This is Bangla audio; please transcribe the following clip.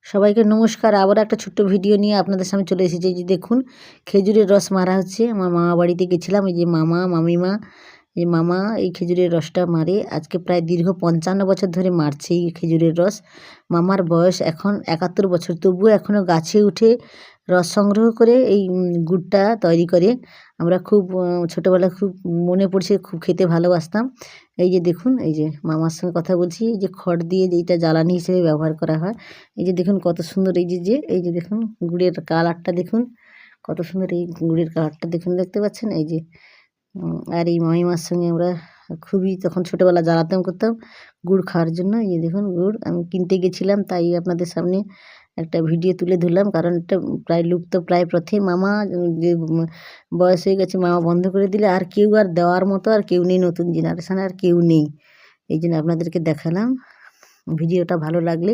সবাইকে নমস্কার। আবার একটা ছোট্ট ভিডিও নিয়ে আপনাদের সামনে চলে এসেছি। এই যে দেখুন, খেজুরের রস মারা হচ্ছে। আমার মামা বাড়িতে গেছিলাম। এই যে মামা, মামিমা, এই মামা এই খেজুরের রসটা মারে। আজকে প্রায় দীর্ঘ ৫৫ বছর ধরে মারছে এই খেজুরের রস। মামার বয়স এখন ৭১ বছর, তবুও এখনও গাছে উঠে রস সংগ্রহ করে এই গুড়টা তৈরি করে। আমরা খুব ছোটোবেলায় খুব মনে পড়ছে, খুব খেতে ভালোবাসতাম। এই যে দেখুন, এই যে মামার সঙ্গে কথা বলছি। এই যে খড় দিয়ে যেইটা জ্বালানি হিসেবে ব্যবহার করা হয়। এই যে দেখুন কত সুন্দর, এই যে দেখুন গুড়ের কালারটা দেখুন কত সুন্দর, এই গুড়ের কালারটা দেখুন, দেখতে পাচ্ছেন? এই যে আর এই মামিমার সঙ্গে আমরা খুবই তখন ছোটোবেলা জ্বালাতন করতাম গুড় খাওয়ার জন্য। এই যে দেখুন গুড় আমি কিনতে গেছিলাম, তাই আপনাদের সামনে একটা ভিডিও তুলে ধরলাম, কারণ এটা প্রায় লুপ্ত প্রায় পথে। মামা যে বয়স হয়ে গেছে, মামা বন্ধ করে দিলে আর কেউ আর দেওয়ার মতো আর কেউ নেই, নতুন জেনারেশানে আর কেউ নেই। এই জন্য আপনাদেরকে দেখালাম। ভিডিওটা ভালো লাগলো